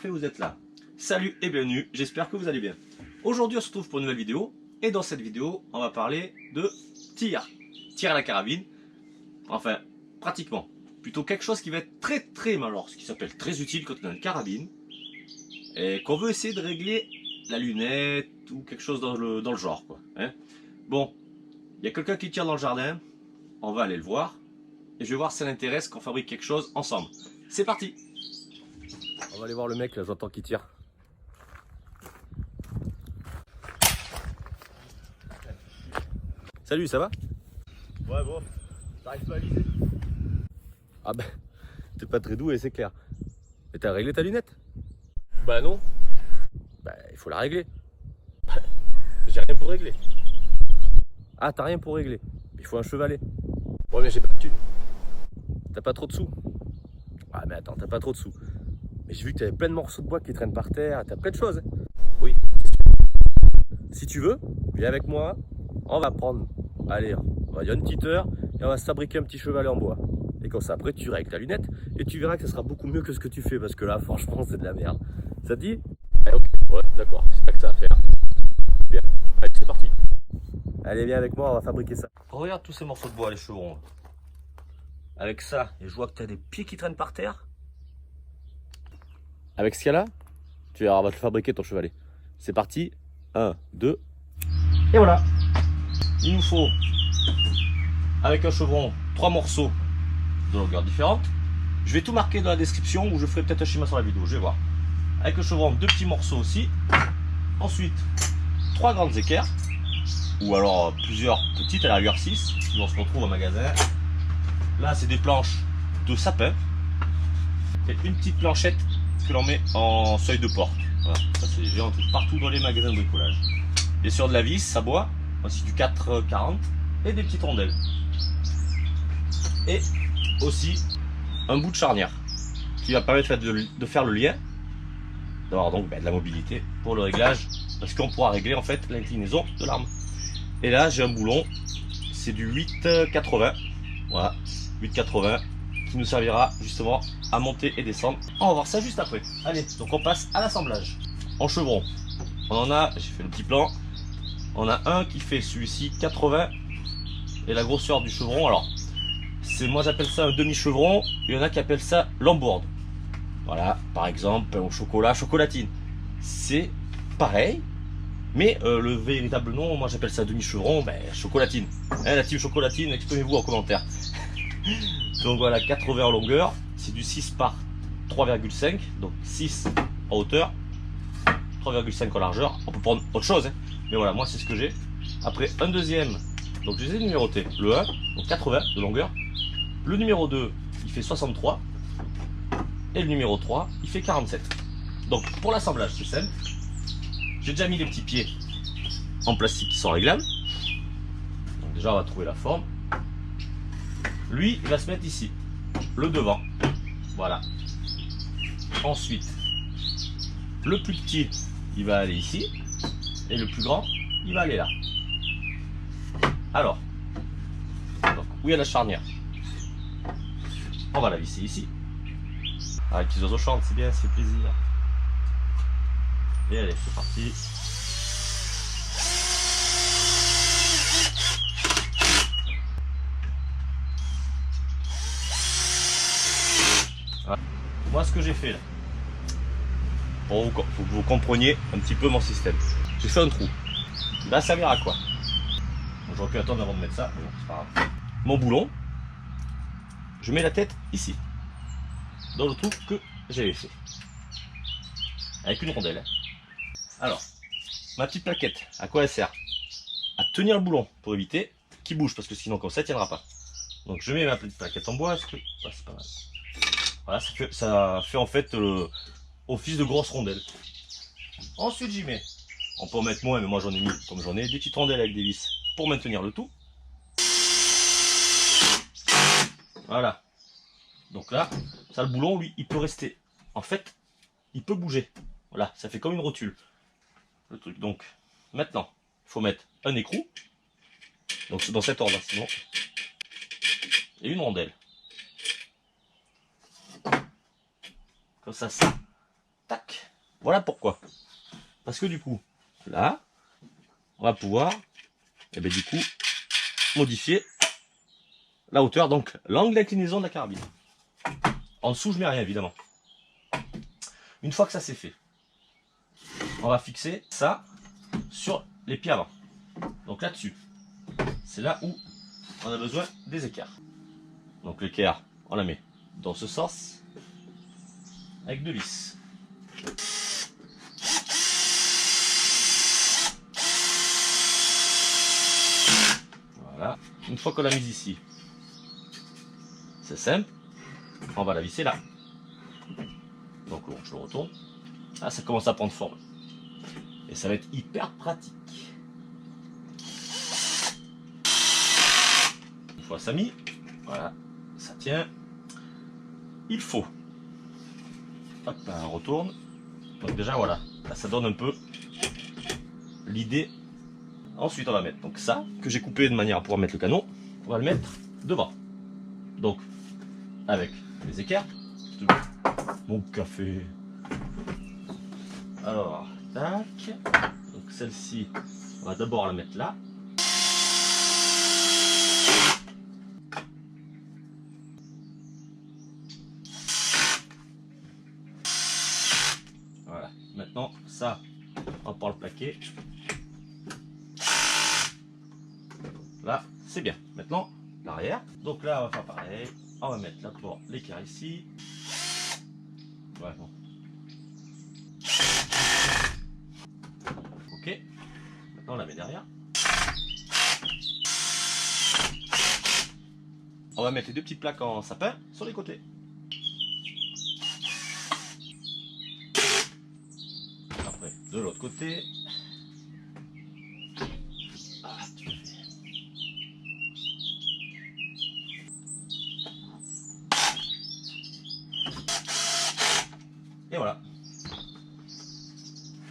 parfait, vous êtes là. Salut et bienvenue, j'espère que vous allez bien. Aujourd'hui on se retrouve pour une nouvelle vidéo. Et dans cette vidéo, on va parler de tir. Tir à la carabine. Enfin, pratiquement. Plutôt quelque chose qui va être très, alors ce qui s'appelle très utile quand on a une carabine. Et qu'on veut essayer de régler la lunette ou quelque chose dans le genre, quoi. Hein, bon, il y a quelqu'un qui tire dans le jardin. On va aller le voir. Et je vais voir si ça l'intéresse qu'on fabrique quelque chose ensemble. C'est parti! On va aller voir le mec là, j'entends qu'il tire. Salut, ça va? Ouais, bon, t'arrives pas à liser. Ah ben, t'es pas très doux et c'est clair. Mais t'as réglé ta lunette? Bah non, Bah, il faut la régler. j'ai rien pour régler. Ah, t'as rien pour régler. Il faut un chevalet. Ouais, mais j'ai pas de thune. T'as pas trop de sous? Ah, mais attends, t'as pas trop de sous. Mais j'ai vu que t'avais plein de morceaux de bois qui traînent par terre. T'as plein de choses. Hein. Oui. Si tu veux, viens avec moi. On va prendre. Allez, il y a une petite heure et on va se fabriquer un petit chevalet en bois. Et comme ça, après, tu règles ta lunette et tu verras que ça sera beaucoup mieux que ce que tu fais parce que là, franchement, c'est de la merde. Ça te dit? Ok, ouais, d'accord, c'est ça que ça à faire. Bien, allez, c'est parti. Allez, viens avec moi, on va fabriquer ça. Regarde tous ces morceaux de bois, les chevrons. Avec ça, et je vois que t'as des pieds qui traînent par terre. Avec ce qu'il y a là, tu verras, on va te fabriquer ton chevalet. C'est parti. 1, 2. Et voilà. Il nous faut, avec un chevron, 3 morceaux de longueur différente. Je vais tout marquer dans la description ou je ferai peut-être un schéma sur la vidéo, je vais voir. Avec le chevron, 2 petits morceaux aussi. Ensuite, 3 grandes équerres. Ou alors plusieurs petites, à la rigueur 6. Si on se retrouve au magasin. Là, c'est des planches de sapin. Et une petite planchette que l'on met en seuil de porte. Voilà. Ça, c'est géant partout dans les magasins de bricolage. Bien sûr, de la vis à bois. Aussi du 4,40 et des petites rondelles. Et aussi un bout de charnière qui va permettre de faire le lien, d'avoir donc de la mobilité pour le réglage, parce qu'on pourra régler en fait l'inclinaison de l'arme. Et là j'ai un boulon, c'est du 8,80, voilà, 8,80 qui nous servira justement à monter et descendre. On va voir ça juste après. Allez, donc on passe à l'assemblage. En chevron, on en a, j'ai fait le petit plan, on a un qui fait celui-ci 80 et la grosseur du chevron, alors moi j'appelle ça un demi-chevron, il y en a qui appellent ça lambourde. Voilà, par exemple, pain au chocolat, chocolatine. C'est pareil, mais le véritable nom, moi j'appelle ça demi-chevron, chocolatine. Hein, la team chocolatine, exprimez-vous en commentaire. Donc voilà, 80 en longueur, c'est du 6 par 3,5, donc 6 en hauteur, 3,5 en largeur. On peut prendre autre chose, hein, mais voilà, moi c'est ce que j'ai. Après un deuxième, donc je les ai numérotés. Le 1, donc 80 de longueur. Le numéro 2, il fait 63. Et le numéro 3, il fait 47. Donc pour l'assemblage, c'est simple. J'ai déjà mis les petits pieds en plastique qui sont réglables. Donc déjà, on va trouver la forme. Lui, il va se mettre ici. Le devant. Voilà. Ensuite, le plus petit, il va aller ici. Et le plus grand, il va aller là. Alors, donc, où il y a la charnière? On va la visser ici. Ah, les petits oiseaux chantent, c'est bien, c'est plaisir. Et allez, c'est parti. Voilà. Moi, ce que j'ai fait là, pour que vous compreniez un petit peu mon système, j'ai fait un trou. Il va servir à quoi? J'aurais pu attendre avant de mettre ça, mais bon, c'est pas grave. Mon boulon, je mets la tête ici, dans le trou que j'avais fait, avec une rondelle. Alors, ma petite plaquette, à quoi elle sert? À tenir le boulon, pour éviter qu'il bouge, parce que sinon comme ça, il ne tiendra pas. Donc je mets ma petite plaquette en bois, ouais, c'est pas mal. Voilà, ça fait en fait office de grosse rondelle. Ensuite j'y mets, on peut en mettre moins, mais moi j'en ai mis, comme j'en ai, des petites rondelles avec des vis, pour maintenir le tout. Voilà. Donc là, ça le boulon, lui, il peut rester. En fait, il peut bouger. Voilà, ça fait comme une rotule. Le truc. Donc, maintenant, il faut mettre un écrou. Donc c'est dans cet ordre, sinon. Et une rondelle. Comme ça, tac. Voilà pourquoi. Parce que du coup, là, on va pouvoir, et bien du coup, modifier la hauteur, donc l'angle d'inclinaison de la carabine. En dessous, je mets rien évidemment. Une fois que ça c'est fait, on va fixer ça sur les pieds avant. Donc là-dessus, c'est là où on a besoin des écarts. Donc l'équerre, on la met dans ce sens avec de lis. Voilà. Une fois qu'on l'a mise ici, c'est simple. On va la visser là. Donc je le retourne. Ah, ça commence à prendre forme. Et ça va être hyper pratique. Une fois ça mis, voilà, ça tient. Il faut. Hop, on retourne. Donc déjà voilà, là ça donne un peu l'idée. Ensuite on va mettre donc ça, que j'ai coupé de manière à pouvoir mettre le canon. On va le mettre devant. Donc avec les équerres. Mon café. Alors, tac. Donc celle-ci, on va d'abord la mettre là. Voilà. Maintenant, ça, on va pouvoir le plaquer. Là, c'est bien. Maintenant, l'arrière. Donc là, on va faire pareil. On va mettre là pour l'équerre ici. Ouais, bon. Ok. Maintenant, on la met derrière. On va mettre les deux petites plaques en sapin sur les côtés. Après, de l'autre côté. Ah, tu le fais. Et voilà.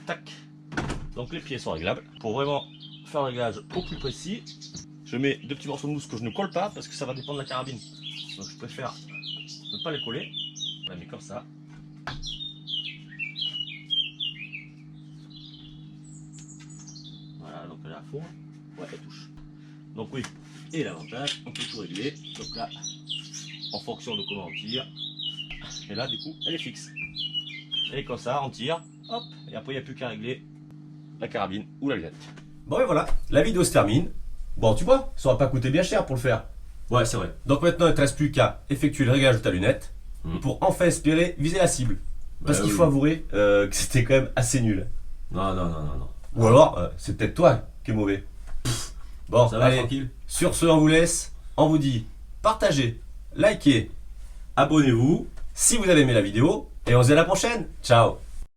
Tac. Donc les pieds sont réglables. Pour vraiment faire le réglage au plus précis, je mets deux petits morceaux de mousse que je ne colle pas parce que ça va dépendre de la carabine. Donc je préfère ne pas les coller. On la met comme ça. Voilà, donc elle est à fond. Ouais, elle touche. Donc oui, et l'avantage, on peut tout régler. Donc là, en fonction de comment on tire. Et là, du coup, elle est fixe. Et comme ça, on tire, hop, et après il n'y a plus qu'à régler la carabine ou la lunette. Bon et voilà, la vidéo se termine. Bon tu vois, ça aura pas coûté bien cher pour le faire. Ouais, c'est vrai. Donc maintenant il ne te reste plus qu'à effectuer le réglage de ta lunette pour enfin espérer viser la cible. Parce qu'il faut avouer que c'était quand même assez nul. Non. Ou alors, c'est peut-être toi qui es mauvais. Bon, Ça va, allez, tranquille. sur ce on vous laisse, on vous dit partagez, likez, abonnez-vous si vous avez aimé la vidéo et on se dit à la prochaine. Ciao.